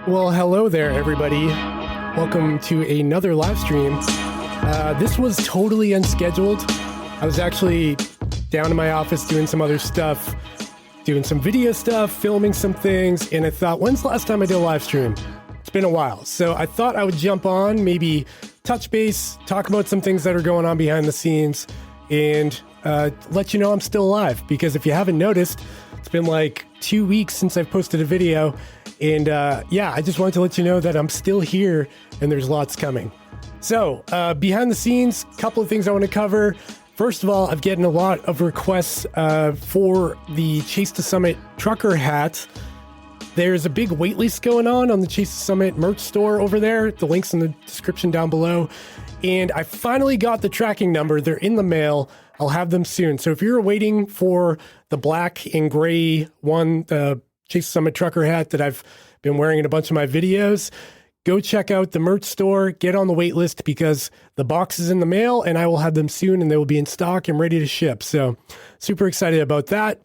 Well, hello there, everybody. Welcome to another live stream. This was totally unscheduled. I was actually down in my office doing some other stuff, doing some video stuff, filming some things, and I thought, when's the last time I did a live stream? It's been a while. So I thought I would jump on, maybe touch base, talk about some things that are going on behind the scenes, and let you know I'm still alive. Because if you haven't noticed, it's been like 2 weeks since I've posted a video. And yeah, I just wanted to let you know that I'm still here and there's lots coming. So behind the scenes, a couple of things I want to cover. First of all, I've gotten a lot of requests for the Chase to Summit trucker hat. There's a big wait list going on the Chase to Summit merch store over there. The link's in the description down below. And I finally got the tracking number. They're in the mail. I'll have them soon. So if you're waiting for the black and gray one, the Chase Summit trucker hat that I've been wearing in a bunch of my videos, go check out the merch store, get on the wait list because the box is in the mail and I will have them soon and they will be in stock and ready to ship. So super excited about that.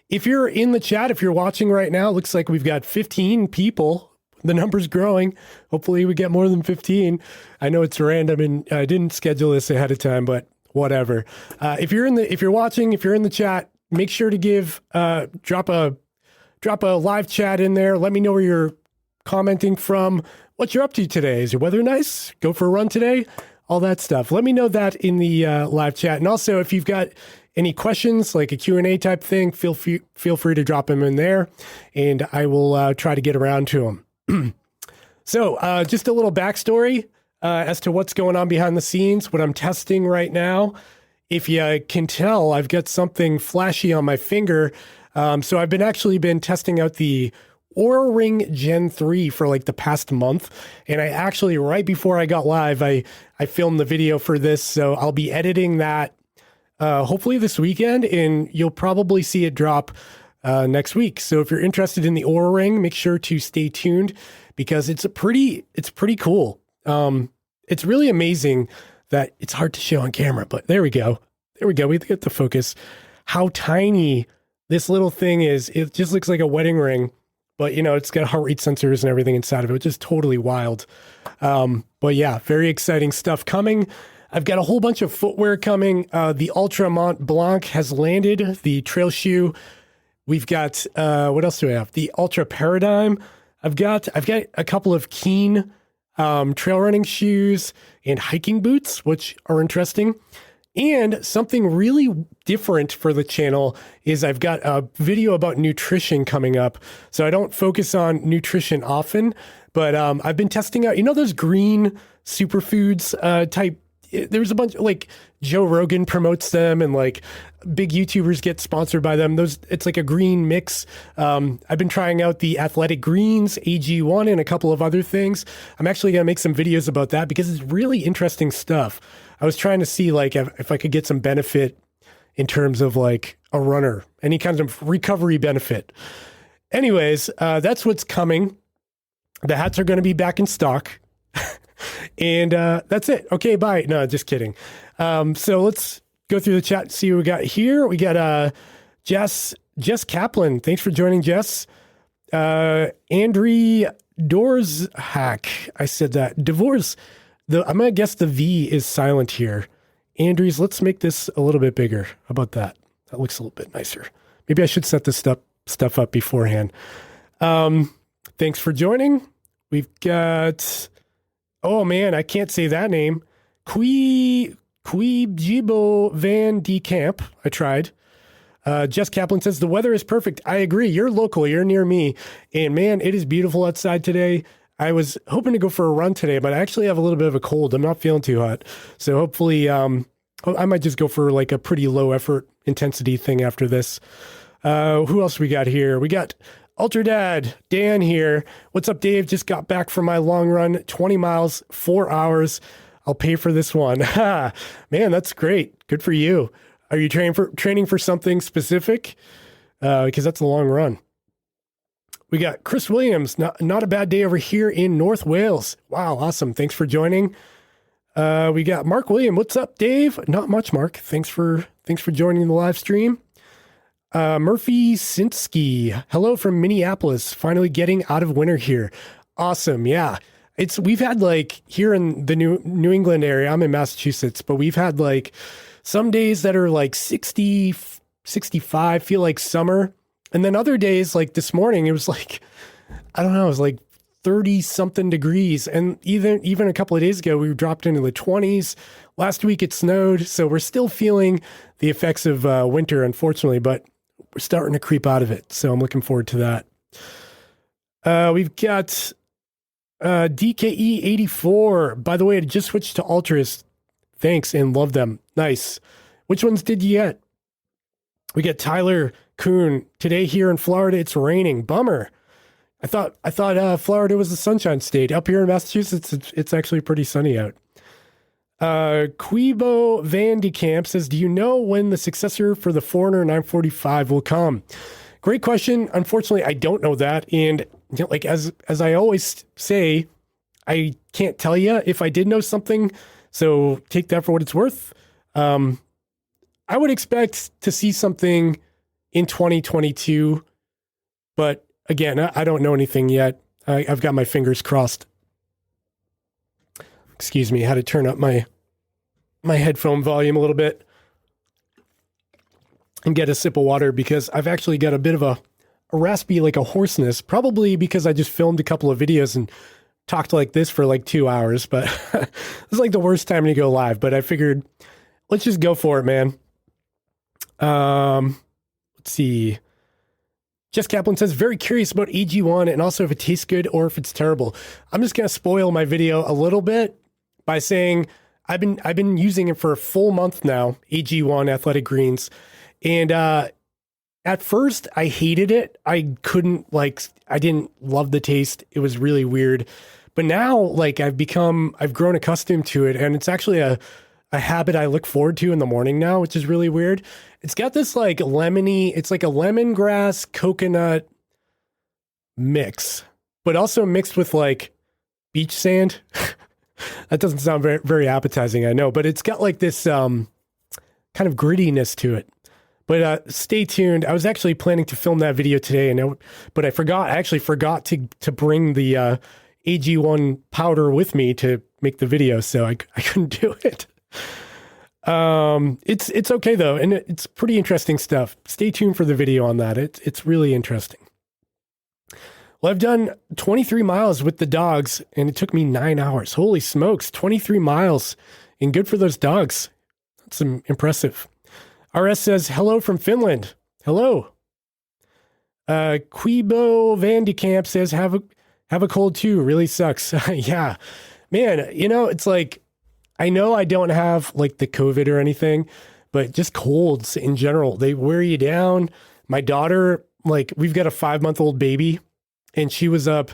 If you're in the chat, if you're watching right now, it looks like we've got 15 people. The number's growing. Hopefully we get more than 15. I know it's random and I didn't schedule this ahead of time, but whatever. If you're watching, if you're in the chat, make sure to drop a live chat in there. Let me know where you're commenting from, what you're up to today. Is your weather nice? Go for a run today? All that stuff. Let me know that in the live chat. And also, if you've got any questions, like a Q&A type thing, feel free to drop them in there, and I will try to get around to them. So just a little backstory as to what's going on behind the scenes, what I'm testing right now. If you can tell, I've got something flashy on my finger. So I've been testing out the Oura Ring Gen 3 for like the past month. And I actually, right before I got live, I filmed the video for this. So I'll be editing that hopefully this weekend, and you'll probably see it drop next week. So if you're interested in the Oura Ring, make sure to stay tuned because it's pretty cool. It's really amazing that it's hard to show on camera, but there we go. We get the focus. How tiny this little thing is. It just looks like a wedding ring, but it's got heart rate sensors and everything inside of it, which is totally wild. But yeah, very exciting stuff coming. I've got a whole bunch of footwear coming. The Ultra Mont Blanc has landed, the trail shoe. We've got, what else do we have? The Ultra Paradigm. I've got a couple of Keen trail running shoes and hiking boots, which are interesting. And something really different for the channel is I've got a video about nutrition coming up. So I don't focus on nutrition often, but I've been testing out, those green superfoods type. There's a bunch, like Joe Rogan promotes them and like big YouTubers get sponsored by them. It's like a green mix. I've been trying out the Athletic Greens, AG1, and a couple of other things. I'm actually going to make some videos about that because it's really interesting stuff. I was trying to see like if I could get some benefit in terms of like a runner, any kind of recovery benefit. Anyways, that's what's coming. The hats are going to be back in stock. And that's it. Okay, bye. No, just kidding. So let's go through the chat and see what we got here. We got Jess Kaplan. Thanks for joining, Jess. Andri Dorshack. I said that. Divorce. I'm going to guess the V is silent here. Andres, let's make this a little bit bigger. How about that? That looks a little bit nicer. Maybe I should set this stuff up beforehand. Thanks for joining. We've got... Oh man, I can't say that name. Quijibo Van de Camp. I tried. Jess Kaplan says, the weather is perfect. I agree. You're local. You're near me. And man, it is beautiful outside today. I was hoping to go for a run today, but I actually have a little bit of a cold. I'm not feeling too hot. So hopefully I might just go for like a pretty low effort intensity thing after this. Who else we got here? We got Ultra Dad, Dan here. What's up, Dave? Just got back from my long run, 20 miles, 4 hours. I'll pay for this one. Man, that's great. Good for you. Are you training for something specific? Because that's a long run. We got Chris Williams. Not a bad day over here in North Wales. Wow, awesome. Thanks for joining. We got Mark William. What's up, Dave? Not much, Mark. Thanks for joining the live stream. Murphy Sinsky. Hello from Minneapolis. Finally getting out of winter here. Awesome. Yeah. We've had like here in the New England area, I'm in Massachusetts, but we've had like some days that are like 60, 65, feel like summer. And then other days like this morning, it was like, I don't know, it was like 30 something degrees. And even a couple of days ago, we dropped into the 20s. Last week it snowed. So we're still feeling the effects of winter, unfortunately, but we're starting to creep out of it. So I'm looking forward to that. We've got DKE 84. By the way, I just switched to Ultras. Thanks and love them. Nice. Which ones did you get? We get Tyler Kuhn. Today here in Florida, it's raining. Bummer. I thought Florida was the sunshine state. Up here in Massachusetts, it's actually pretty sunny out. Quibo Van de Camp says, do you know when the successor for the Foreigner 945 will come? Great question. Unfortunately, I don't know that. And you know, like as I always say, I can't tell you if I did know something. So take that for what it's worth. I would expect to see something in 2022, but again, I don't know anything yet. I've got my fingers crossed. Excuse me, I had to turn up my headphone volume a little bit and get a sip of water because I've actually got a bit of a raspy, like a hoarseness, probably because I just filmed a couple of videos and talked like this for like 2 hours, but it's like the worst time to go live, but I figured let's just go for it, man. Let's see. Jess Kaplan says, very curious about AG1 and also if it tastes good or if it's terrible. I'm just going to spoil my video a little bit by saying I've been using it for a full month now, AG1 Athletic Greens. And, at first I hated it. I didn't love the taste. It was really weird. But now like I've grown accustomed to it and it's actually a habit I look forward to in the morning now, which is really weird. It's got this like it's like a lemongrass coconut mix, but also mixed with like beach sand. That doesn't sound very, very appetizing, I know, but it's got like this kind of grittiness to it. But stay tuned. I was actually planning to film that video today, but I actually forgot to bring the AG1 powder with me to make the video, so I couldn't do it. It's okay though, and it's pretty interesting stuff. Stay tuned for the video on that. It's really interesting. Well, I've done 23 miles with the dogs, and it took me 9 hours. Holy smokes, 23 miles, and good for those dogs. That's impressive. RS says, hello from Finland. Hello. Quibo Van de Camp says, have a cold too. Really sucks. Yeah, man, it's like, I know I don't have like the COVID or anything, but just colds in general, they wear you down. My daughter, like we've got a 5-month-old baby and she was up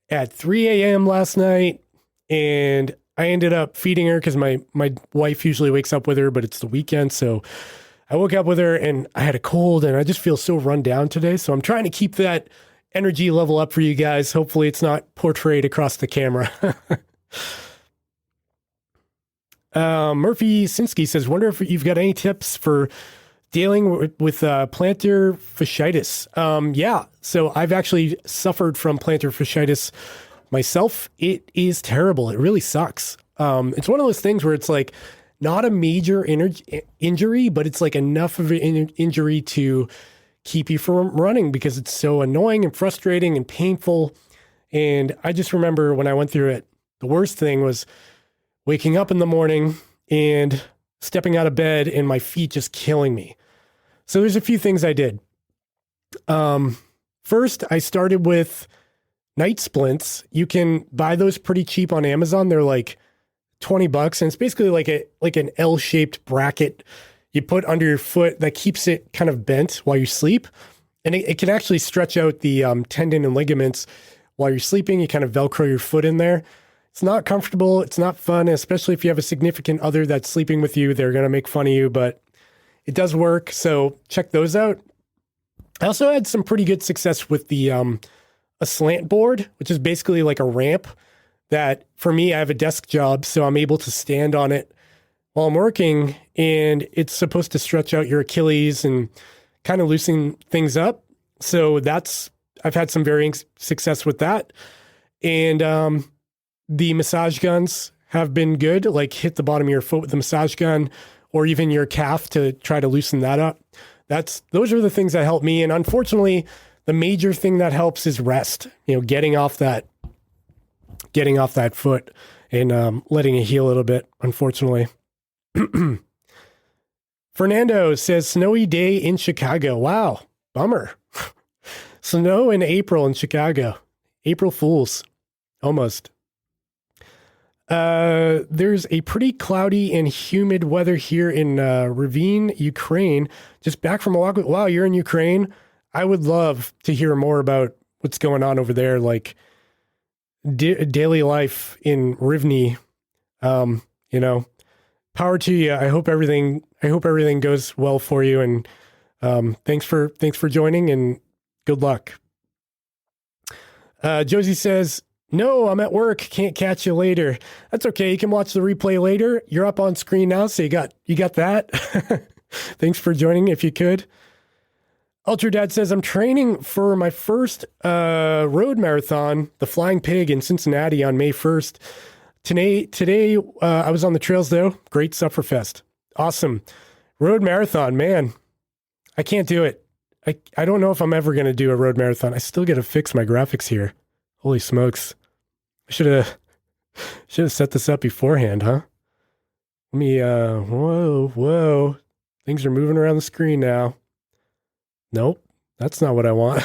at 3 a.m. last night and I ended up feeding her because my wife usually wakes up with her, but it's the weekend. So I woke up with her and I had a cold and I just feel so run down today. So I'm trying to keep that energy level up for you guys. Hopefully it's not portrayed across the camera. Murphy Sinsky says, wonder if you've got any tips for dealing with plantar fasciitis. Yeah, so I've actually suffered from plantar fasciitis myself. It is terrible. It really sucks. It's one of those things where it's like not a major injury, but it's like enough of an injury to keep you from running because it's so annoying and frustrating and painful. And I just remember when I went through it, the worst thing was waking up in the morning and stepping out of bed and my feet just killing me. So there's a few things I did. First, I started with night splints. You can buy those pretty cheap on Amazon. They're like $20 and it's basically like an L-shaped bracket you put under your foot that keeps it kind of bent while you sleep. And it can actually stretch out the tendon and ligaments while you're sleeping. You kind of Velcro your foot in there. It's not comfortable. It's not fun, especially if you have a significant other that's sleeping with you. They're going to make fun of you, but it does work. So check those out. I also had some pretty good success with the a slant board, which is basically like a ramp that for me, I have a desk job, so I'm able to stand on it while I'm working, and it's supposed to stretch out your Achilles and kind of loosen things up. So I've had some varying success with that. And the massage guns have been good, like hit the bottom of your foot with the massage gun or even your calf to try to loosen that up. Those are the things that help me. And unfortunately, the major thing that helps is rest, getting off that foot and letting it heal a little bit, unfortunately. Fernando says, snowy day in Chicago. Wow, bummer. Snow in April in Chicago. April Fools, almost. There's a pretty cloudy and humid weather here in Ravine, Ukraine. Just back from a walk. Wow, you're in Ukraine. I would love to hear more about what's going on over there, like daily life in Rivne. Power to you. I hope everything goes well for you. And thanks for joining and good luck. Josie says, no, I'm at work. Can't catch you later. That's okay. You can watch the replay later. You're up on screen now, so you got that. Thanks for joining if you could. Ultra Dad says, I'm training for my first road marathon, the Flying Pig in Cincinnati on May 1st. Today I was on the trails though. Great Sufferfest. Awesome. Road marathon, man. I can't do it. I don't know if I'm ever going to do a road marathon. I still got to fix my graphics here. Holy smokes. I should have set this up beforehand, huh? Let me, whoa. Things are moving around the screen now. Nope, that's not what I want.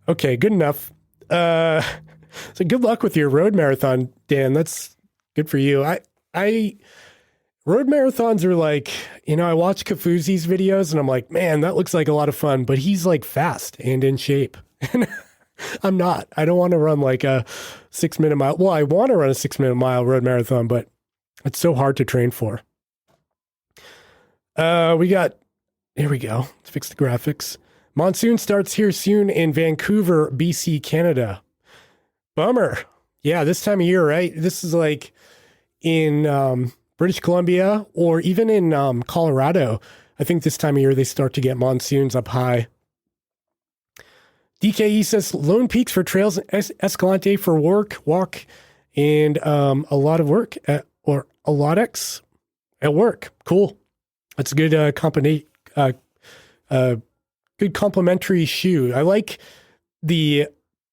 Okay, good enough. So good luck with your road marathon, Dan. That's good for you. Road marathons are like, I watch Kafuzi's videos and I'm like, man, that looks like a lot of fun, but he's like fast and in shape. And I'm not. I don't want to run like a 6-minute mile. Well, I want to run a 6-minute mile road marathon, but it's so hard to train for. Here we go. Let's fix the graphics. Monsoon starts here soon in Vancouver, BC, Canada. Bummer. Yeah, this time of year, right? This is like in British Columbia or even in Colorado. I think this time of year they start to get monsoons up high. DKE says Lone Peaks for trails, Escalante for walk, and a lot of work or a lot X at work. Cool. That's a good good complementary shoe. I like the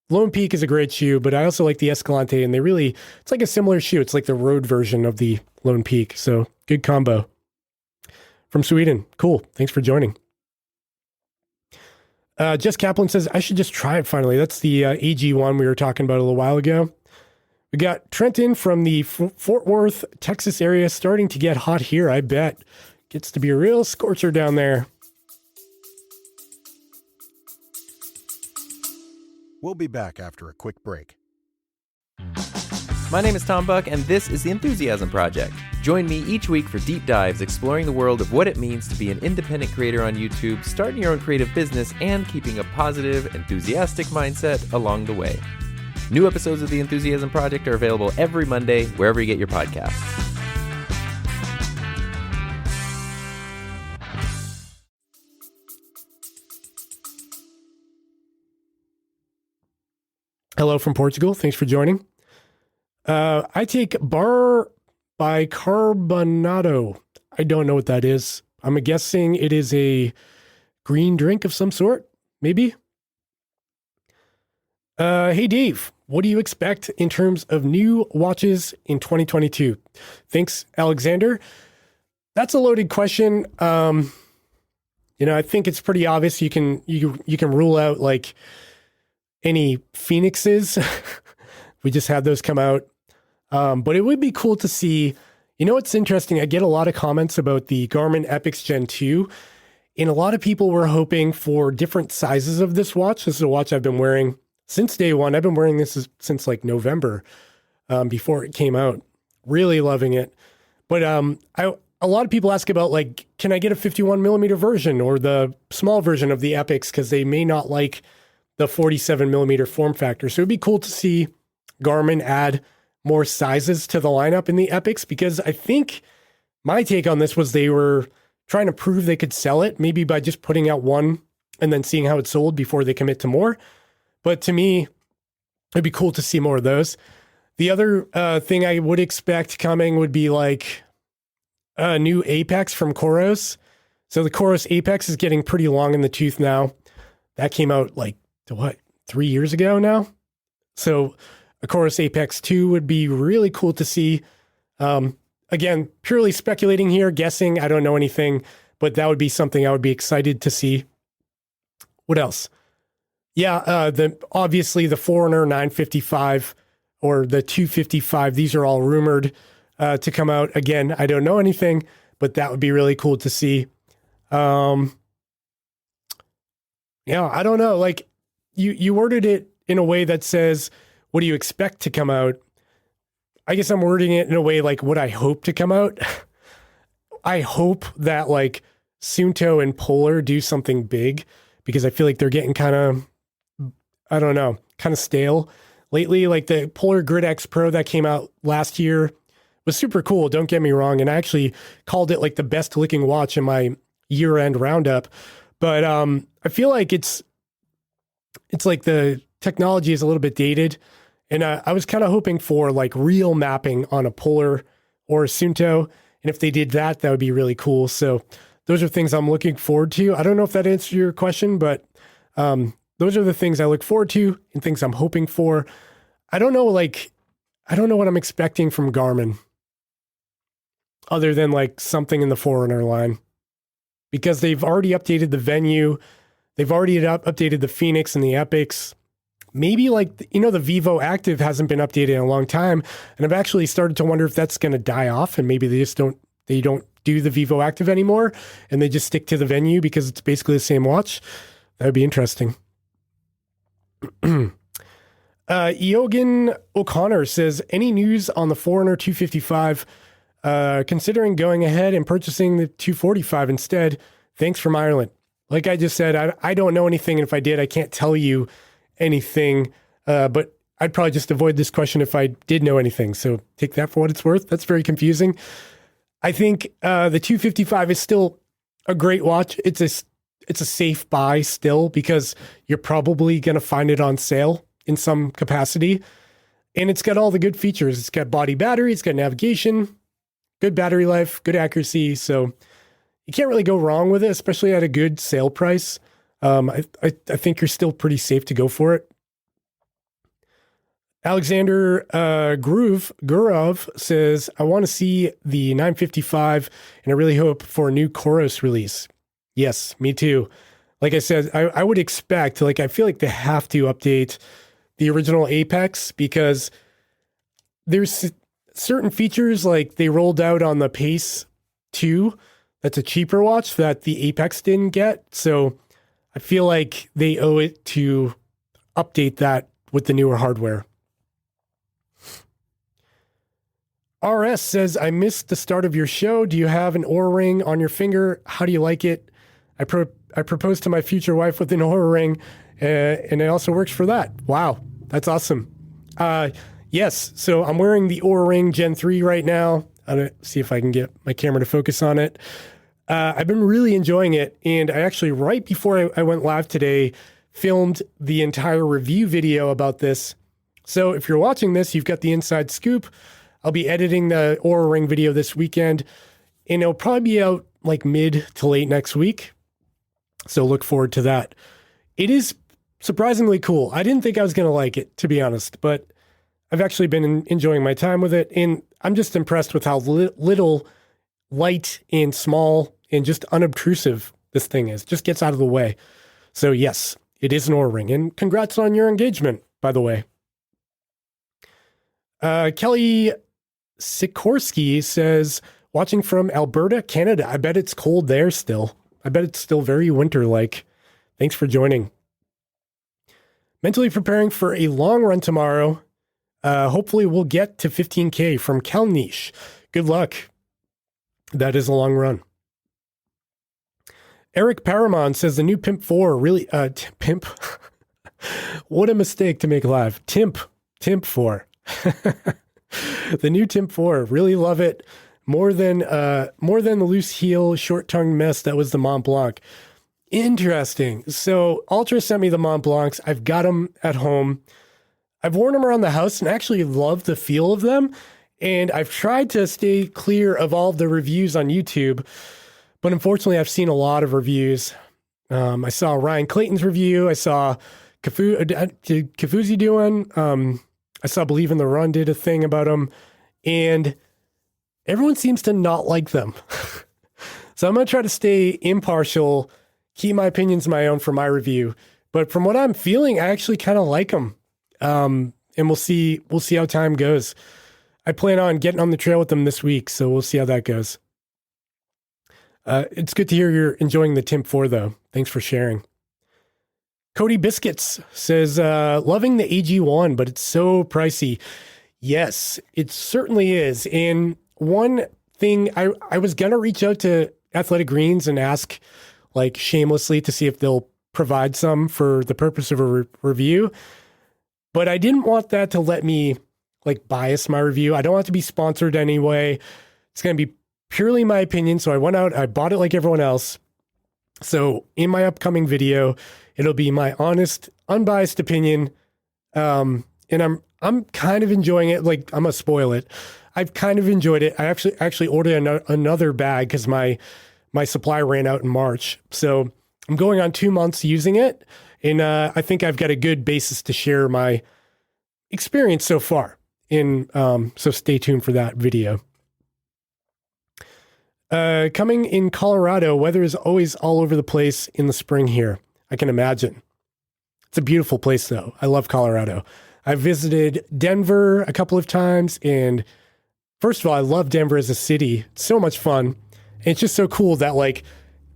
Lone Peak is a great shoe, but I also like the Escalante, and it's like a similar shoe. It's like the road version of the Lone Peak. So good combo. From Sweden. Cool. Thanks for joining. Jess Kaplan says, I should just try it finally. That's the AG1 we were talking about a little while ago. We got Trenton from the Fort Worth, Texas area starting to get hot here, I bet. Gets to be a real scorcher down there. We'll be back after a quick break. My name is Tom Buck, and this is The Enthusiasm Project. Join me each week for deep dives exploring the world of what it means to be an independent creator on YouTube, starting your own creative business, and keeping a positive, enthusiastic mindset along the way. New episodes of The Enthusiasm Project are available every Monday, wherever you get your podcasts. Hello from Portugal. Thanks for joining. I take bar bicarbonado. I don't know what that is. I'm guessing it is a green drink of some sort, maybe. Hey, Dave, what do you expect in terms of new watches in 2022? Thanks, Alexander. That's a loaded question. I think it's pretty obvious. You can rule out like any Phoenixes. We just had those come out. But it would be cool to see, what's interesting. I get a lot of comments about the Garmin Epix Gen 2, and a lot of people were hoping for different sizes of this watch. This is a watch I've been wearing since day one. I've been wearing this since like November, before it came out. Really loving it. But a lot of people ask about like, can I get a 51 millimeter version or the small version of the Epix? Because they may not like the 47 millimeter form factor. So it'd be cool to see Garmin add more sizes to the lineup in the Epix, because I think my take on this was they were trying to prove they could sell it, maybe by just putting out one and then seeing how it sold before they commit to more. But to me, It'd be cool to see more of those. The other thing I would expect coming would be like a new Apex from Koros. So the Koros Apex is getting pretty long in the tooth now. That came out like, 3 years ago now? So a Koros Apex 2 would be really cool to see. Again, purely speculating here, guessing. I don't know anything, but that would be something I would be excited to see. What else? Yeah, obviously the Forerunner 955 or the 255. These are all rumored to come out. Again, I don't know anything, but that would be really cool to see. Yeah, I don't know. Like you worded it in a way that says, what do you expect to come out? I guess I'm wording it in a way like what I hope to come out. I hope that like Suunto and Polar do something big, because I feel like they're getting kind of, I don't know, kind of stale lately. Like the Polar Grid X Pro that came out last year was super cool. Don't get me wrong. And I actually called it like the best looking watch in my year-end roundup. But I feel like it's like the technology is a little bit dated. And I was kind of hoping for like real mapping on a Polar or a Suunto. And if they did that, that would be really cool. So those are things I'm looking forward to. I don't know if that answers your question, but those are the things I look forward to and things I'm hoping for. I don't know what I'm expecting from Garmin other than like something in the Forerunner line, because they've already updated the Venue. They've already updated the Phoenix and the Epics. Maybe like, the Vivo Active hasn't been updated in a long time. And I've actually started to wonder if that's going to die off and maybe they don't do the Vivo Active anymore and they just stick to the Venue because it's basically the same watch. That would be interesting. Eogan O'Connor says, any news on the Forerunner 255? Considering going ahead and purchasing the 245 instead. Thanks from Ireland. Like I just said, I don't know anything. And if I did, I can't tell you anything, but I'd probably just avoid this question if I did know anything. So take that for what it's worth. That's very confusing. I think the 255 is still a great watch. It's a safe buy still, because you're probably going to find it on sale in some capacity. And it's got all the good features. It's got body battery, it's got navigation, good battery life, good accuracy. So you can't really go wrong with it, especially at a good sale price. I think you're still pretty safe to go for it. Alexander Gurov says, I want to see the 955 and I really hope for a new Koros release. Yes, me too. Like I said, I would expect, like, I feel like they have to update the original Apex because there's certain features like they rolled out on the Pace 2. That's a cheaper watch that the Apex didn't get. So I feel like they owe it to update that with the newer hardware. RS says, I missed the start of your show. Do you have an Oura ring on your finger? How do you like it? I proposed to my future wife with an Oura ring, and it also works for that. Wow, that's awesome. Yes, so I'm wearing the Oura Ring Gen 3 right now. I'm going to see if I can get my camera to focus on it. I've been really enjoying it, and I actually, right before I went live today, filmed the entire review video about this. So if you're watching this, you've got the inside scoop. I'll be editing the Oura Ring video this weekend, and it'll probably be out like mid to late next week. So look forward to that. It is surprisingly cool. I didn't think I was going to like it, to be honest, but I've actually been enjoying my time with it, and I'm just impressed with how little, light and small and just unobtrusive this thing is. Just gets out of the way. So yes, it is an Oura Ring, and congrats on your engagement, by the way. Kelly Sikorsky says, watching from Alberta, Canada. I bet it's cold there still. I bet it's still very winter-like. Thanks for joining. Mentally preparing for a long run tomorrow. Hopefully we'll get to 15K from Kelnish. Good luck. That is a long run. Eric Paramon says the new Pimp 4 really, Pimp. What a mistake to make live. Timp 4. The new Timp 4. Really love it. More than the loose heel, short-tongued mess that was the Mont Blanc. Interesting. So Ultra sent me the Mont Blancs. I've got them at home. I've worn them around the house and actually love the feel of them. And I've tried to stay clear of all of the reviews on YouTube, but unfortunately I've seen a lot of reviews. I saw Ryan Clayton's review. I saw Kafuzi doing. I saw Believe in the Run did a thing about them, and everyone seems to not like them. So I'm going to try to stay impartial, keep my opinions my own for my review. But from what I'm feeling, I actually kind of like them. And we'll see how time goes. I plan on getting on the trail with them this week, so we'll see how that goes. It's good to hear you're enjoying the Tim 4, though. Thanks for sharing. Cody Biscuits says, loving the AG1, but it's so pricey. Yes, it certainly is. And one thing, I was going to reach out to Athletic Greens and ask, like, shamelessly to see if they'll provide some for the purpose of a review. But I didn't want that to let me, like, bias my review. I don't want it to be sponsored anyway. It's going to be purely my opinion. So I went out, I bought it like everyone else. So in my upcoming video, it'll be my honest, unbiased opinion. And I'm kind of enjoying it. Like, I'm gonna spoil it. I've kind of enjoyed it. I actually ordered another bag because my supply ran out in March. So I'm going on 2 months using it. And I think I've got a good basis to share my experience so far. So stay tuned for that video. Coming in Colorado, weather is always all over the place in the spring here. I can imagine. It's a beautiful place, though. I love Colorado. I've visited Denver a couple of times, and first of all, I love Denver as a city. It's so much fun. And it's just so cool that, like,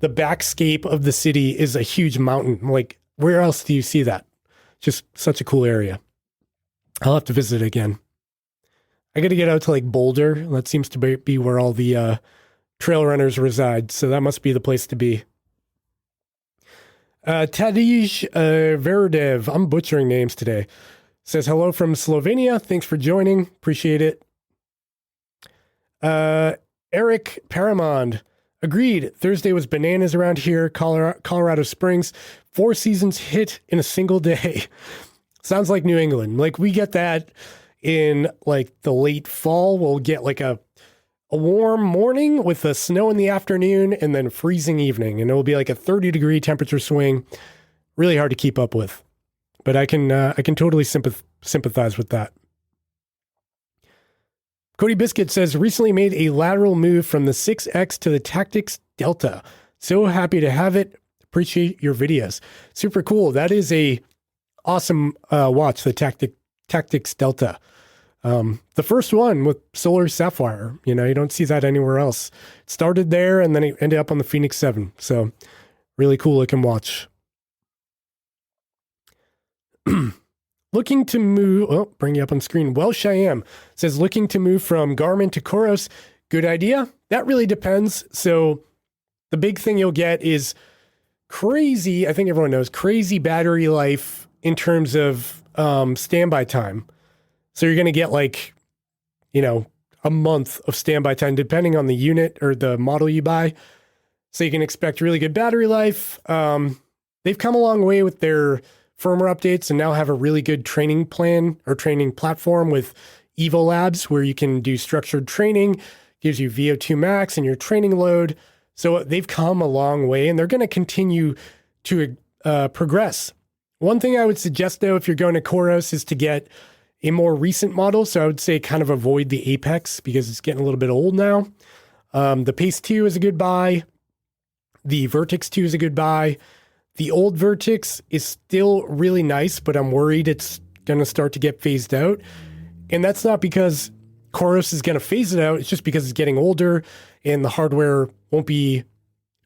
the backscape of the city is a huge mountain. Like, where else do you see that? Just such a cool area. I'll have to visit again. I got to get out to, like, Boulder. That seems to be where all the trail runners reside, so that must be the place to be. Tadej Verdev, I'm butchering names today, says hello from Slovenia. Thanks for joining. Appreciate it. Eric Paramond, agreed. Thursday was bananas around here. Colorado Springs, 4 seasons hit in a single day. Sounds like New England. Like, we get that in, like, the late fall. We'll get like a warm morning with the snow in the afternoon and then freezing evening. And it will be like a 30-degree temperature swing. Really hard to keep up with. But I can totally sympathize with that. Cody Biscuit says, recently made a lateral move from the 6X to the Tactics Delta. So happy to have it. Appreciate your videos. Super cool. That is a awesome watch, the Tactics Delta. The first one with Solar Sapphire, you don't see that anywhere else. It started there and then it ended up on the Phoenix 7. So really cool looking watch. Looking to move, bring you up on screen. Welsh I am says, looking to move from Garmin to Coros. Good idea. That really depends. So the big thing you'll get is crazy, I think everyone knows, crazy battery life in terms of standby time. So you're going to get like, a month of standby time, depending on the unit or the model you buy. So you can expect really good battery life. They've come a long way with their firmware updates and now have a really good training plan or training platform with Evo Labs, where you can do structured training, gives you VO2 max and your training load. So they've come a long way and they're going to continue to progress. One thing I would suggest, though, if you're going to Coros, is to get a more recent model. So I would say kind of avoid the Apex because it's getting a little bit old now. The Pace 2 is a good buy. The Vertex 2 is a good buy. The old Vertex is still really nice, but I'm worried it's going to start to get phased out. And that's not because Coros is going to phase it out. It's just because it's getting older and the hardware won't be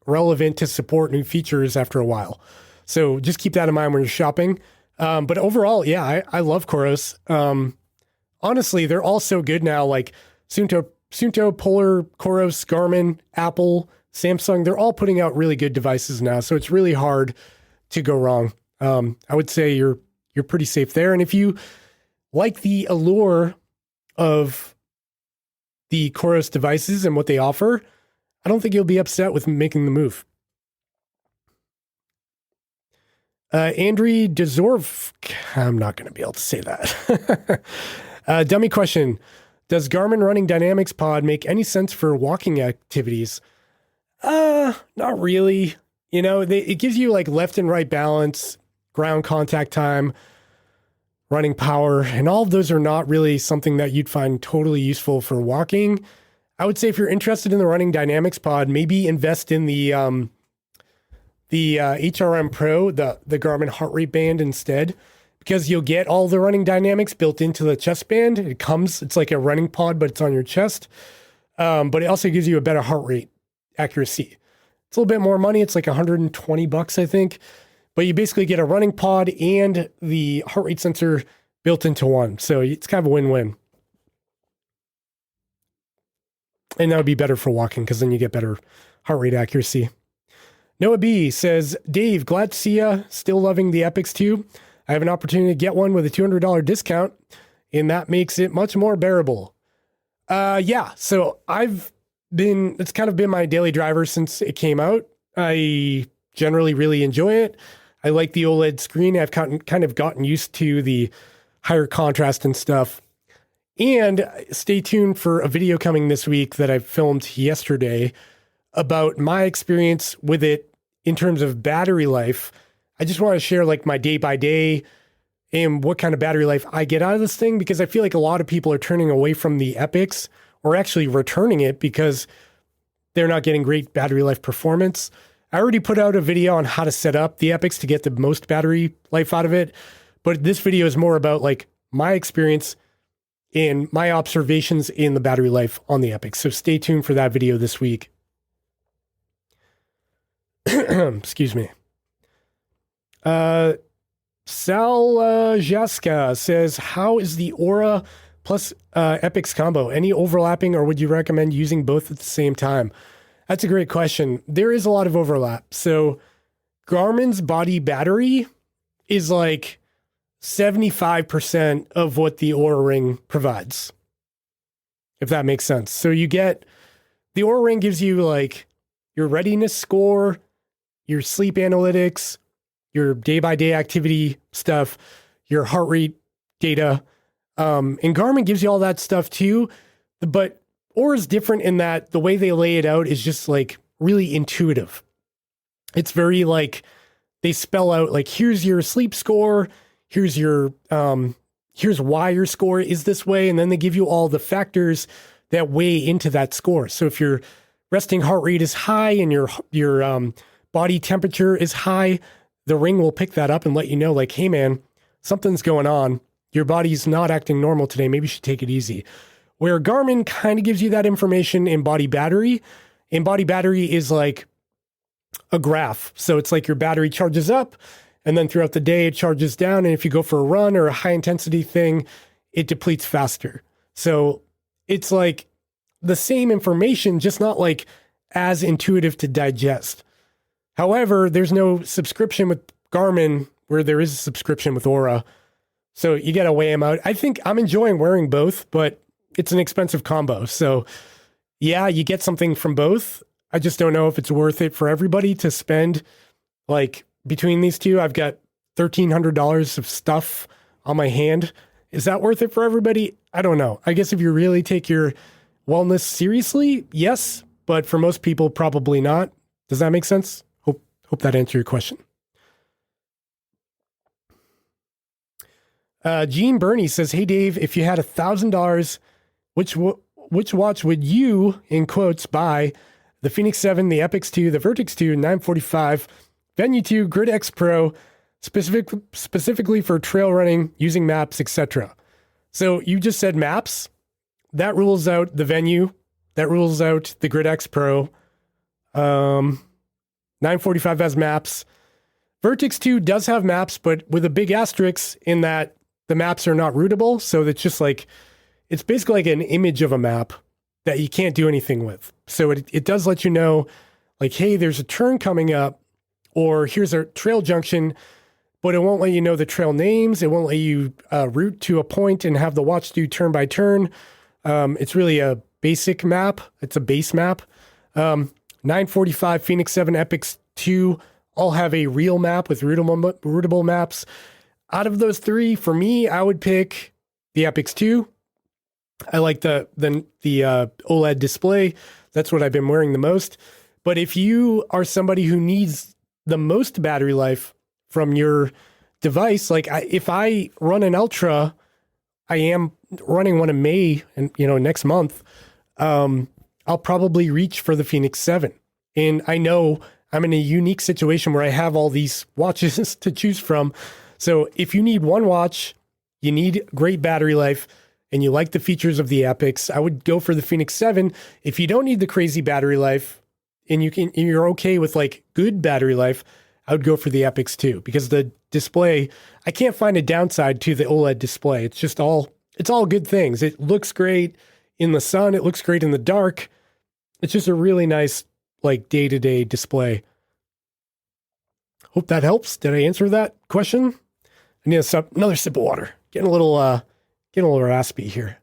relevant to support new features after a while. So just keep that in mind when you're shopping. But overall, yeah, I love Coros. Honestly, they're all so good now. Like Suunto, Polar, Coros, Garmin, Apple, Samsung, they're all putting out really good devices now. So it's really hard to go wrong. I would say you're pretty safe there. And if you like the allure of the Coros devices and what they offer, I don't think you'll be upset with making the move. Andriy Dazorv, I'm not going to be able to say that. Dummy question. Does Garmin Running Dynamics Pod make any sense for walking activities? Not really. You know, it gives you like left and right balance, ground contact time, running power, and all of those are not really something that you'd find totally useful for walking. I would say if you're interested in the Running Dynamics Pod, maybe invest in the HRM Pro, the Garmin heart rate band instead, because you'll get all the running dynamics built into the chest band. It's like a running pod, but it's on your chest. But it also gives you a better heart rate accuracy. It's a little bit more money. It's like $120, I think. But you basically get a running pod and the heart rate sensor built into one. So it's kind of a win-win. And that would be better for walking because then you get better heart rate accuracy. Noah B says, Dave, glad to see ya. Still loving the Epics 2. I have an opportunity to get one with a $200 discount, and that makes it much more bearable. Yeah, so it's kind of been my daily driver since it came out. I generally really enjoy it. I like the OLED screen. I've kind of gotten used to the higher contrast and stuff. And stay tuned for a video coming this week that I filmed yesterday about my experience with it in terms of battery life. I just want to share like my day by day and what kind of battery life I get out of this thing, because I feel like a lot of people are turning away from the Epics or actually returning it because they're not getting great battery life performance. I already put out a video on how to set up the Epics to get the most battery life out of it. But this video is more about like my experience and my observations in the battery life on the Epics. So stay tuned for that video this week. Excuse me. Sal Jaska says, how is the Aura plus Epics combo? Any overlapping, or would you recommend using both at the same time? That's a great question. There is a lot of overlap. So Garmin's body battery is like 75% of what the Aura Ring provides, if that makes sense. So you get, the Aura Ring gives you like your readiness score, your sleep analytics, your day-by-day activity stuff, your heart rate data. And Garmin gives you all that stuff too. But Aura is different in that the way they lay it out is just like really intuitive. It's very like, they spell out like, here's your sleep score, here's your, here's why your score is this way. And then they give you all the factors that weigh into that score. So if your resting heart rate is high and your body temperature is high, the ring will pick that up and let you know like, hey man, something's going on. Your body's not acting normal today. Maybe you should take it easy. Where Garmin kind of gives you that information in body battery. And body battery is like a graph. So it's like your battery charges up and then throughout the day it charges down. And if you go for a run or a high intensity thing, it depletes faster. So it's like the same information, just not like as intuitive to digest. However, there's no subscription with Garmin where there is a subscription with Aura. So you got to weigh them out. I think I'm enjoying wearing both, but it's an expensive combo. So yeah, you get something from both. I just don't know if it's worth it for everybody to spend like between these two. I've got $1,300 of stuff on my hand. Is that worth it for everybody? I don't know. I guess if you really take your wellness seriously, yes, but for most people, probably not. Does that make sense? Hope that answered your question. Gene Burney says, hey, Dave, if you had $1,000, which watch would you, in quotes, buy? The Phoenix 7, the Epix 2, the Vertix 2, 945, Venue 2, Grid X Pro, specifically for trail running, using maps, etc. So you just said maps. That rules out the Venue. That rules out the Grid X Pro. 945 has maps. Vertix 2 does have maps, but with a big asterisk in that the maps are not rootable. So it's just like, it's basically like an image of a map that you can't do anything with. So it does let you know like, hey, there's a turn coming up, or here's a trail junction, but it won't let you know the trail names. It won't let you route to a point and have the watch do turn by turn. It's really a basic map. It's a base map. 945 Phoenix 7 Epix 2 all have a real map with rootable maps. Out of those three, for me, I would pick the Epix 2. I like the OLED display. That's what I've been wearing the most. But if you are somebody who needs the most battery life from your device, like if I run an Ultra, I am running one in May and next month. I'll probably reach for the Fenix 7. And I know I'm in a unique situation where I have all these watches to choose from. So if you need one watch, you need great battery life, and you like the features of the Epix, I would go for the Fenix 7. If you don't need the crazy battery life and you're okay with like good battery life, I would go for the Epix 2, because the display, I can't find a downside to the OLED display. It's all good things. It looks great in the sun. It looks great in the dark. It's just a really nice like day-to-day display. Hope that helps. Did I answer that question? I need another sip of water. Getting a little raspy here.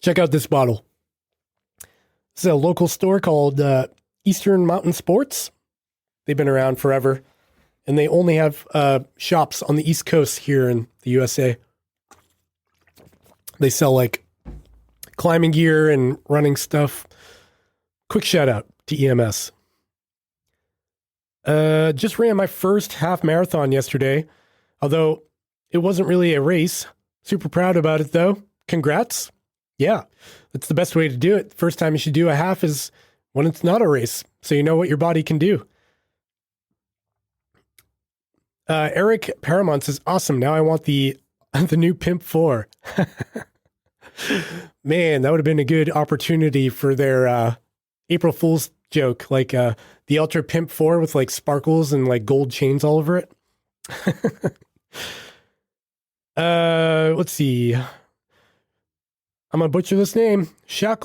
Check out this bottle. This is a local store called Eastern Mountain Sports. They've been around forever, and they only have shops on the East Coast here in the USA. They sell like climbing gear and running stuff. Quick shout out to EMS. Just ran my first half marathon yesterday, although it wasn't really a race. Super proud about it though. Congrats. Yeah, that's the best way to do it. First time you should do a half is when it's not a race, so you know what your body can do. Eric Paramount says, awesome. Now I want the new Pimp 4. Man, that would have been a good opportunity for their April Fool's joke, like the Ultra Pimp 4 with like sparkles and like gold chains all over it. Let's see. I'm gonna butcher this name. Shaq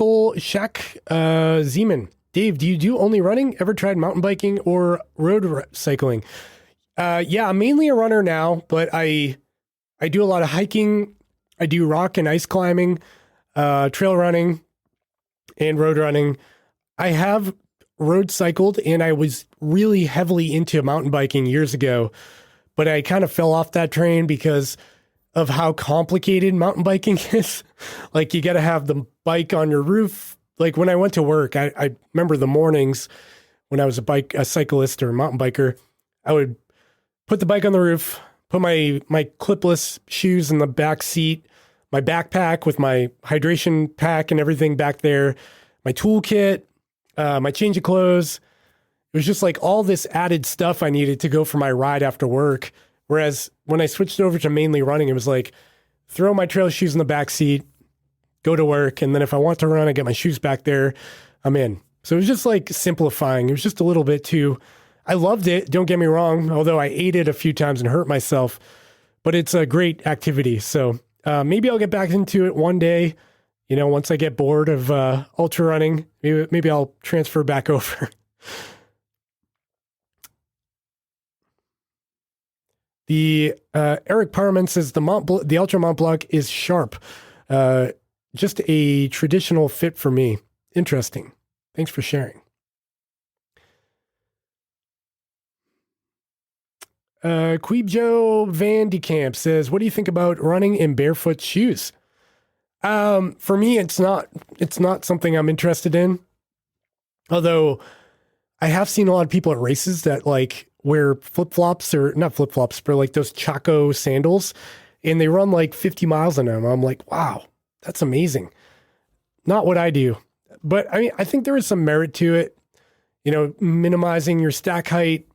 Zeman. Dave, do you do only running? Ever tried mountain biking or road cycling? Yeah, I'm mainly a runner now, but I do a lot of hiking. I do rock and ice climbing, trail running, and road running. I have road cycled, and I was really heavily into mountain biking years ago, but I kind of fell off that train because of how complicated mountain biking is. Like, you got to have the bike on your roof. Like, when I went to work, I remember the mornings when I was a cyclist or a mountain biker, I would put the bike on the roof, put my clipless shoes in the back seat, my backpack with my hydration pack and everything back there, my toolkit, my change of clothes. It was just like all this added stuff I needed to go for my ride after work. Whereas when I switched over to mainly running, it was like throw my trail shoes in the back seat, go to work, and then if I want to run, I get my shoes back there, I'm in. So it was just like simplifying. It was just a little bit too, I loved it, don't get me wrong, although I ate it a few times and hurt myself, but it's a great activity. So maybe I'll get back into it one day, once I get bored of ultra running, maybe I'll transfer back over. The Eric Parman says the Ultra Mont Blanc is sharp. Just a traditional fit for me. Interesting. Thanks for sharing. Queebjo Van de Camp says, what do you think about running in barefoot shoes? For me, it's not something I'm interested in. Although I have seen a lot of people at races that like wear flip-flops, or not flip-flops, but like those Chaco sandals, and they run like 50 miles in them. I'm like, wow, that's amazing. Not what I do. But I mean, I think there is some merit to it, minimizing your stack height,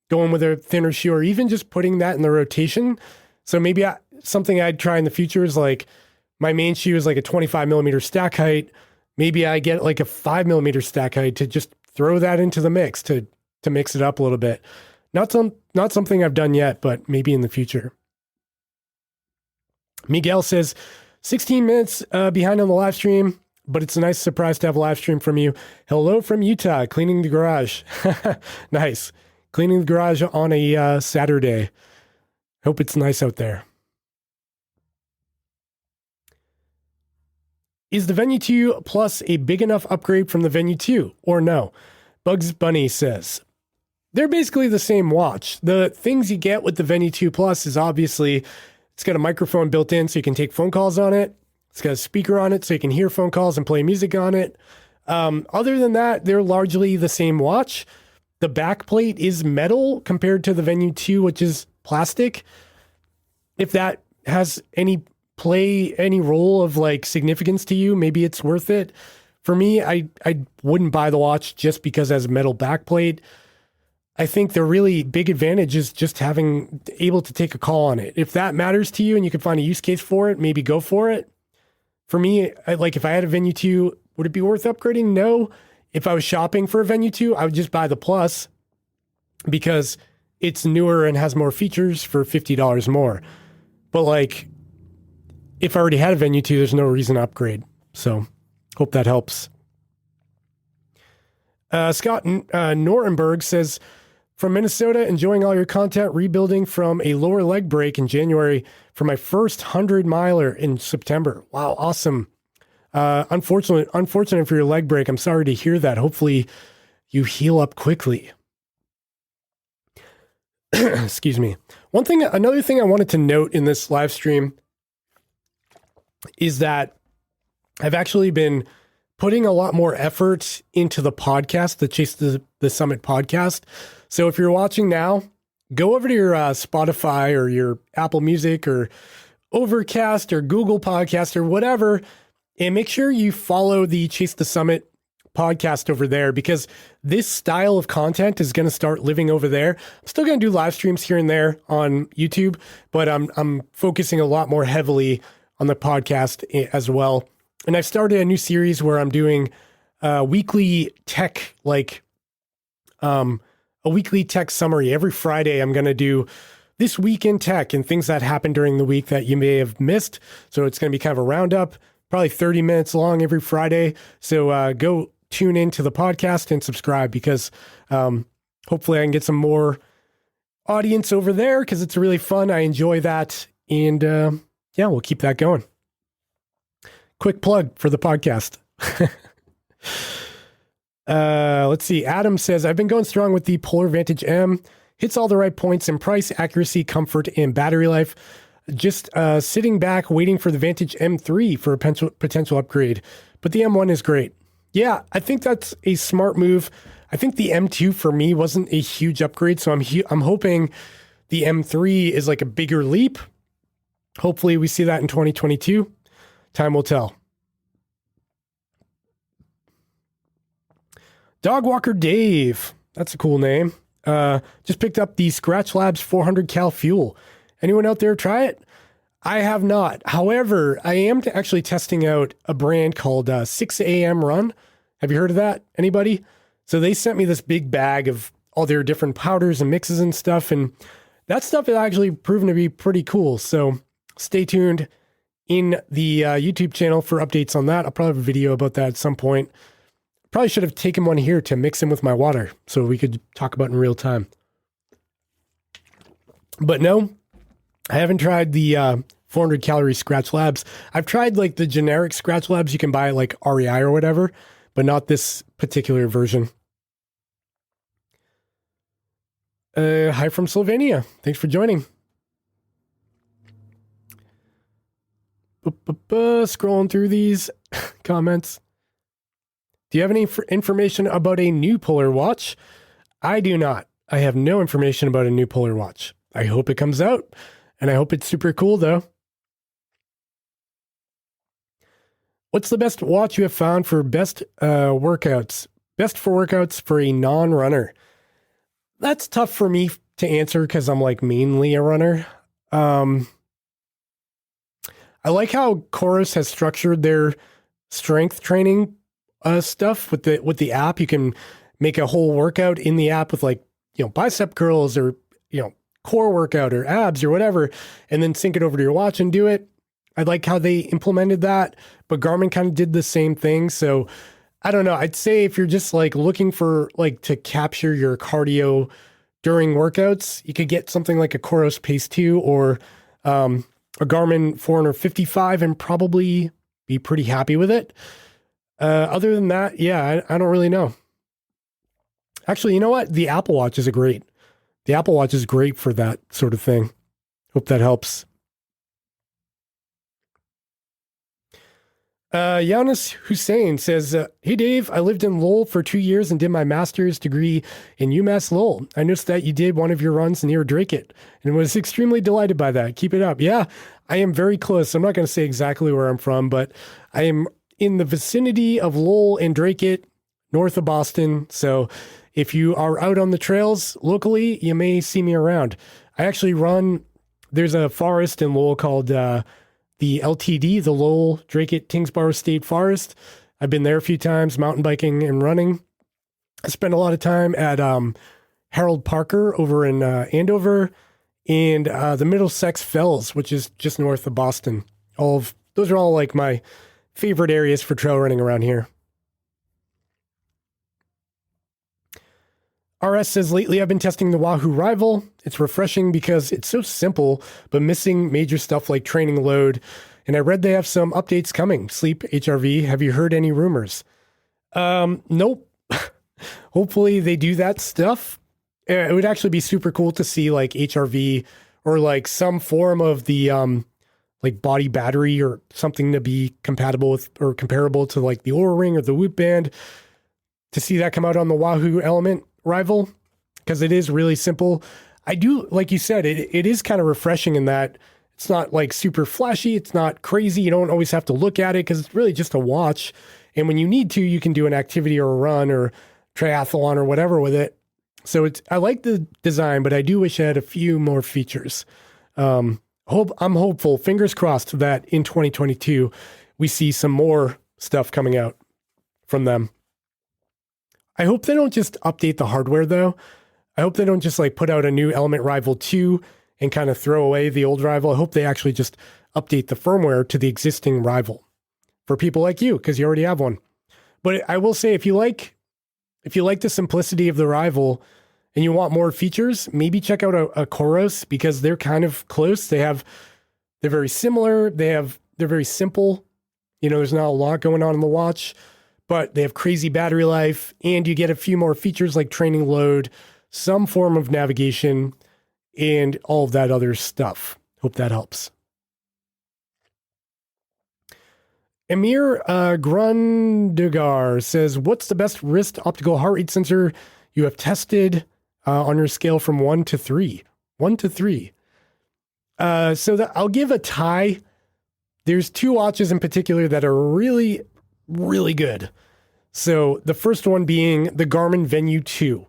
going with a thinner shoe, or even just putting that in the rotation. So maybe something I'd try in the future is like my main shoe is like a 25 millimeter stack height. Maybe I get like a 5 millimeter stack height to just throw that into the mix to mix it up a little bit. Not something I've done yet, but maybe in the future. Miguel says, 16 minutes behind on the live stream, but it's a nice surprise to have a live stream from you. Hello from Utah, cleaning the garage. Nice. Cleaning the garage on a Saturday. Hope it's nice out there. Is the Venue 2 Plus a big enough upgrade from the Venue 2 or no? Bugs Bunny says, they're basically the same watch. The things you get with the Venue 2 Plus is obviously it's got a microphone built in so you can take phone calls on it. It's got a speaker on it so you can hear phone calls and play music on it. Other than that, they're largely the same watch. The back plate is metal compared to the Venue 2, which is plastic. If that has any role of like significance to you, maybe it's worth it. For me, I wouldn't buy the watch just because it has a metal back plate. I think the really big advantage is just having able to take a call on it. If that matters to you and you can find a use case for it, maybe go for it. For me, if I had a Venue 2, would it be worth upgrading? No. If I was shopping for a Venue 2, I would just buy the Plus because it's newer and has more features for $50 more. But like, if I already had a Venue 2, there's no reason to upgrade. So hope that helps. Scott Norenberg says, from Minnesota, enjoying all your content, rebuilding from a lower leg break in January for my first 100-miler in September. Wow, awesome. Unfortunate for your leg break. I'm sorry to hear that. Hopefully you heal up quickly. Excuse me. Another thing I wanted to note in this live stream is that I've actually been putting a lot more effort into the podcast, the Chase the Summit podcast. So if you're watching now, go over to your Spotify or your Apple Music or Overcast or Google Podcast or whatever, and make sure you follow the Chase the Summit podcast over there because this style of content is going to start living over there. I'm still going to do live streams here and there on YouTube, but I'm focusing a lot more heavily on the podcast as well. And I've started a new series where I'm doing weekly tech, a weekly tech summary. Every Friday, I'm going to do this week in tech and things that happened during the week that you may have missed. So it's going to be kind of a roundup, probably 30 minutes long every Friday. So go tune into the podcast and subscribe because hopefully I can get some more audience over there because it's really fun. I enjoy that. And yeah, we'll keep that going. Quick plug for the podcast. Let's see. Adam says, I've been going strong with the Polar Vantage M. Hits all the right points in price, accuracy, comfort, and battery life. Just sitting back, waiting for the Vantage M3 for a potential upgrade. But the M1 is great. Yeah, I think that's a smart move. I think the M2 for me wasn't a huge upgrade, so I'm hoping the M3 is like a bigger leap. Hopefully we see that in 2022. Time will tell. Dog Walker Dave. That's a cool name. Just picked up the Scratch Labs 400 cal fuel. Anyone out there try it? I have not. However, I am actually testing out a brand called 6 a.m. Run. Have you heard of that? Anybody? So they sent me this big bag of all their different powders and mixes and stuff. And that stuff is actually proven to be pretty cool. So stay tuned in the YouTube channel for updates on that. I'll probably have a video about that at some point. Probably should have taken one here to mix in with my water so we could talk about it in real time. But no, I haven't tried the 400 calorie Scratch Labs. I've tried like the generic Scratch Labs you can buy at like REI or whatever, but not this particular version. Hi from Slovenia. Thanks for joining. Scrolling through these comments. Do you have any information about a new Polar watch? I do not. I have no information about a new Polar watch. I hope it comes out, and I hope it's super cool, though. What's the best watch you have found for best workouts? Best for workouts for a non-runner? That's tough for me to answer because I'm like mainly a runner. I like how Chorus has structured their strength training stuff with the app. You can make a whole workout in the app with like, bicep curls or, core workout or abs or whatever, and then sync it over to your watch and do it. I like how they implemented that, but Garmin kind of did the same thing. So I don't know. I'd say if you're just like looking for like to capture your cardio during workouts, you could get something like a Coros Pace 2 or a Garmin 455 and probably be pretty happy with it. Other than that, yeah, I don't really know. Actually, you know what? The Apple Watch is great for that sort of thing. Hope that helps. Giannis Hussein says, hey Dave, I lived in Lowell for 2 years and did my master's degree in UMass Lowell. I noticed that you did one of your runs near Drake-it and was extremely delighted by that. Keep it up. Yeah, I am very close. I'm not going to say exactly where I'm from, but I am in the vicinity of Lowell and Drake-it, north of Boston. So if you are out on the trails locally, you may see me around. I actually there's a forest in Lowell called the LTD, the Lowell Drake-it Tewksbury State Forest. I've been there a few times, mountain biking and running. I spent a lot of time at Harold Parker over in Andover and the Middlesex Fells, which is just north of Boston. Those are all like my favorite areas for trail running around here. RS says, lately I've been testing the Wahoo Rival. It's refreshing because it's so simple, but missing major stuff like training load. And I read they have some updates coming. Sleep, HRV. Have you heard any rumors? Nope. Hopefully they do that stuff. It would actually be super cool to see like HRV or like some form of the like body battery or something to be compatible with or comparable to like the Oura Ring or the Whoop Band, to see that come out on the Wahoo Element Rival, because it is really simple. I do, like you said, it is kind of refreshing in that it's not like super flashy. It's not crazy. You don't always have to look at it because it's really just a watch. And when you need to, you can do an activity or a run or triathlon or whatever with it. So I like the design, but I do wish it had a few more features. I'm hopeful, fingers crossed, that in 2022, we see some more stuff coming out from them. I hope they don't just update the hardware, though. I hope they don't just like put out a new Element Rival 2 and kind of throw away the old Rival. I hope they actually just update the firmware to the existing Rival for people like you, because you already have one. But I will say, if you like the simplicity of the Rival and you want more features, maybe check out a Koros, because they're kind of close. They're very similar. They're very simple. You know, there's not a lot going on in the watch, but they have crazy battery life, and you get a few more features like training load, some form of navigation, and all of that other stuff. Hope that helps. Emir Grundegar says, what's the best wrist optical heart rate sensor you have tested on your scale from 1 to 3? 1 to 3. I'll give a tie. There's two watches in particular that are really, really good. So the first one being the Garmin Venue 2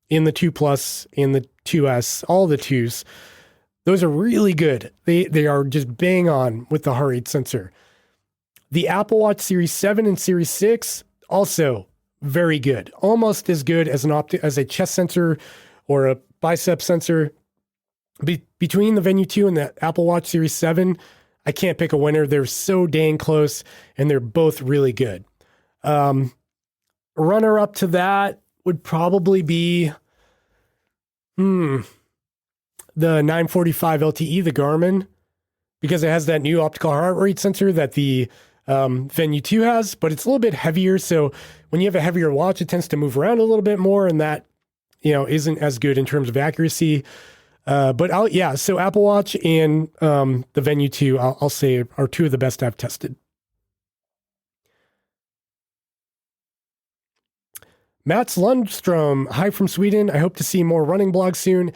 in the 2 Plus, in the 2S, all the 2s. Those are really good. They are just bang on with the heart rate sensor. The Apple Watch Series 7 and Series 6, also very good. Almost as good as as a chest sensor or a bicep sensor. Between the Venue 2 and the Apple Watch Series 7, I can't pick a winner. They're so dang close, and they're both really good. Runner up to that would probably be the 945 LTE, the Garmin, because it has that new optical heart rate sensor that the Venue 2 has, but it's a little bit heavier. So when you have a heavier watch, it tends to move around a little bit more, and that, isn't as good in terms of accuracy. So Apple Watch and the Venue 2, I'll say, are two of the best I've tested. Mats Lundstrom, hi from Sweden. I hope to see more running blogs soon.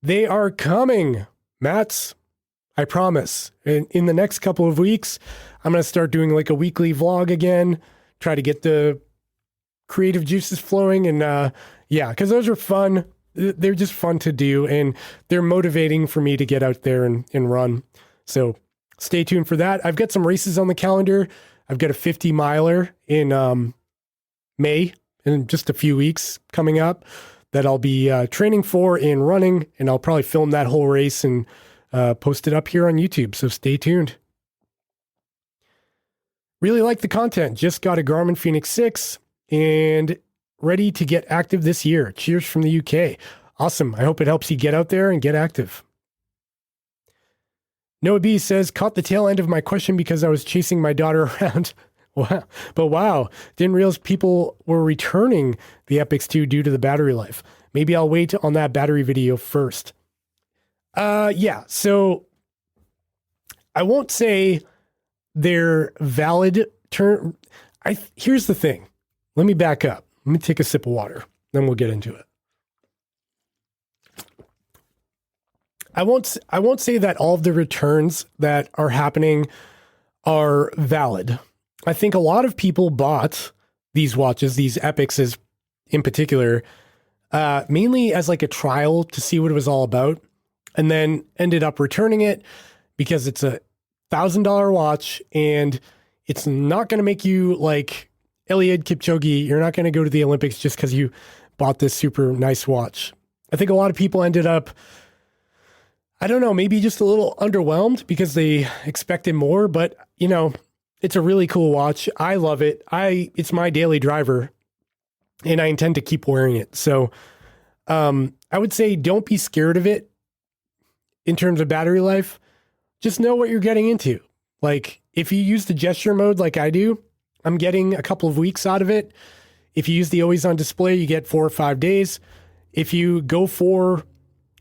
They are coming, Mats. I promise. In the next couple of weeks, I'm going to start doing like a weekly vlog again, try to get the creative juices flowing. And because those are fun. They're just fun to do, and they're motivating for me to get out there and run. So stay tuned for that. I've got some races on the calendar. I've got a 50 miler in May, in just a few weeks coming up, that I'll be training for and running, and I'll probably film that whole race and post it up here on YouTube. So stay tuned. Really like the content. Just got a Garmin Fenix 6 and ready to get active this year. Cheers from the UK. Awesome. I hope it helps you get out there and get active. Noah B says, caught the tail end of my question because I was chasing my daughter around Wow. But wow, didn't realize people were returning the Epix 2 due to the battery life. Maybe I'll wait on that battery video first. Yeah, so I won't say they're valid term. Here's the thing. Let me back up. Let me take a sip of water, then we'll get into it. I won't say that all of the returns that are happening are valid. I think a lot of people bought these watches, these Epixes in particular, mainly as like a trial to see what it was all about, and then ended up returning it because it's a $1,000 watch and it's not going to make you like Eliud Kipchoge. You're not going to go to the Olympics just because you bought this super nice watch. I think a lot of people ended up, I don't know, maybe just a little underwhelmed because they expected more, but you know, it's a really cool watch. I love it. It's my daily driver and I intend to keep wearing it. So, I would say don't be scared of it in terms of battery life. Just know what you're getting into. Like if you use the gesture mode like I do, I'm getting a couple of weeks out of it. If you use the always on display, you get 4 or 5 days. If you go for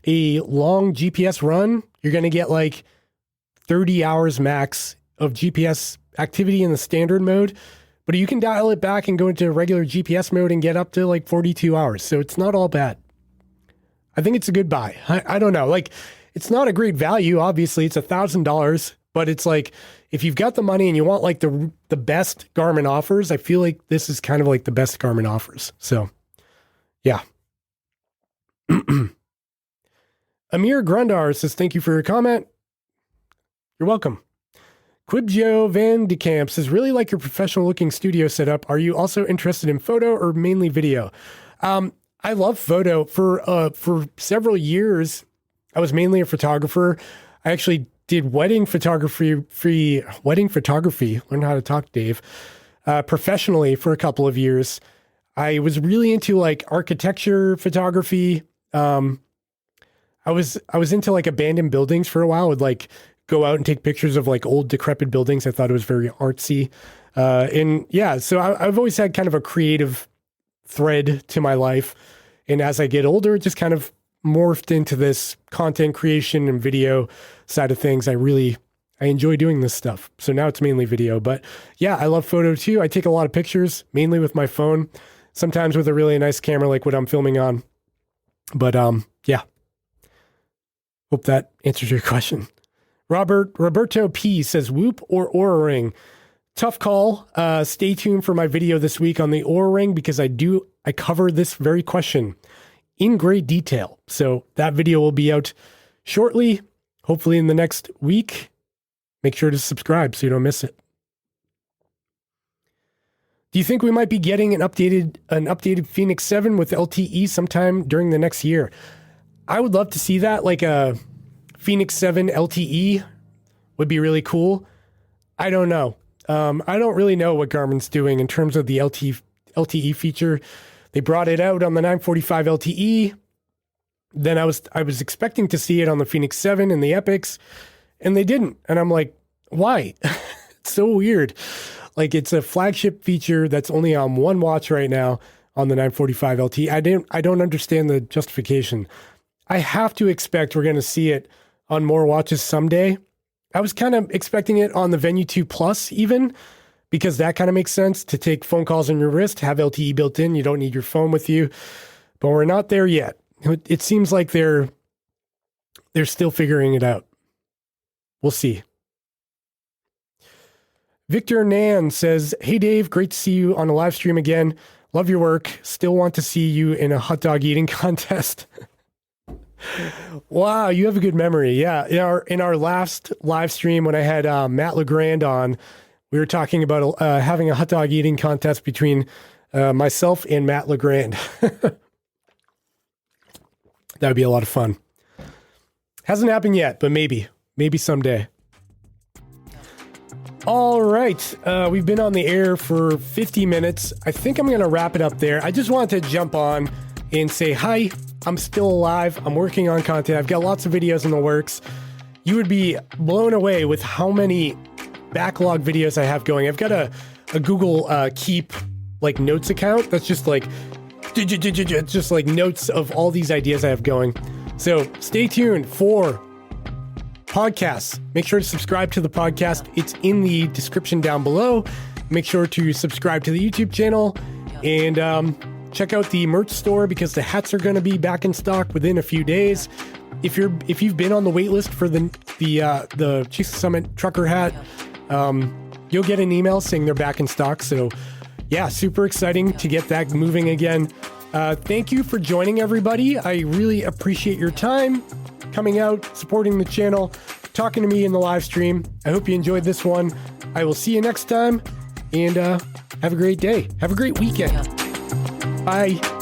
a long GPS run, you're going to get like 30 hours max of GPS activity in the standard mode, but you can dial it back and go into regular GPS mode and get up to like 42 hours. So it's not all bad. I think it's a good buy. I don't know. Like it's not a great value. Obviously it's $1,000, but it's like, if you've got the money and you want like the best Garmin offers, I feel like this is kind of like the best Garmin offers. So yeah. Amir Grundar says, thank you for your comment. You're welcome. Quibjo Van de Camp says, really like your professional looking studio setup. Are you also interested in photo or mainly video? I love photo. For several years, I was mainly a photographer. I actually did wedding photography, learn how to talk, Dave, professionally for a couple of years. I was really into like architecture photography. I was into like abandoned buildings for a while. I would like go out and take pictures of like old decrepit buildings. I thought it was very artsy. And yeah, so I've always had kind of a creative thread to my life. And as I get older, it just kind of morphed into this content creation and video side of things. I enjoy doing this stuff. So now it's mainly video, but yeah, I love photo too. I take a lot of pictures, mainly with my phone, sometimes with a really nice camera, like what I'm filming on. But yeah, hope that answers your question. Roberto P says, Whoop or Oura Ring? Tough call. Stay tuned for my video this week on the Oura Ring because I cover this very question in great detail. So that video will be out shortly, hopefully in the next week. Make sure to subscribe so you don't miss it. Do you think we might be getting an updated Phoenix 7 with LTE sometime during the next year? I would love to see that, like a Phoenix 7 LTE would be really cool. I don't know. I don't really know what Garmin's doing in terms of the LTE feature. They brought it out on the 945 LTE. Then I was expecting to see it on the Phoenix 7 and the Epix, and they didn't. And I'm like, why? It's so weird. Like it's a flagship feature that's only on one watch right now on the 945 LTE. I don't understand the justification. I have to expect we're going to see it on more watches someday. I was kind of expecting it on the Venue 2 Plus even, because that kind of makes sense to take phone calls on your wrist, have LTE built in. You don't need your phone with you, but we're not there yet. It seems like they're still figuring it out. We'll see. Victor Nan says, hey Dave, great to see you on a live stream again. Love your work. Still want to see you in a hot dog eating contest. Wow, you have a good memory. Yeah, in our last live stream when I had Matt LeGrand on, we were talking about having a hot dog eating contest between myself and Matt LeGrand. That would be a lot of fun. Hasn't happened yet, but maybe someday. All right, we've been on the air for 50 minutes. I think I'm going to wrap it up there. I just wanted to jump on and say hi. I'm still alive. I'm working on content. I've got lots of videos in the works. You would be blown away with how many backlog videos I have going. I've got a a Google Keep like notes account that's just like just like notes of all these ideas I have going. So stay tuned for podcasts. Make sure to subscribe to the podcast. It's in the description down below. Make sure to subscribe to the YouTube channel and check out the merch store because the hats are going to be back in stock within a few days. If you've been on the wait list for the Chiefs Summit trucker hat, you'll get an email saying they're back in stock. So yeah, super exciting to get that moving again. Thank you for joining, everybody. I really appreciate your time coming out, supporting the channel, talking to me in the live stream. I hope you enjoyed this one. I will see you next time, and have a great day. Have a great weekend. Bye.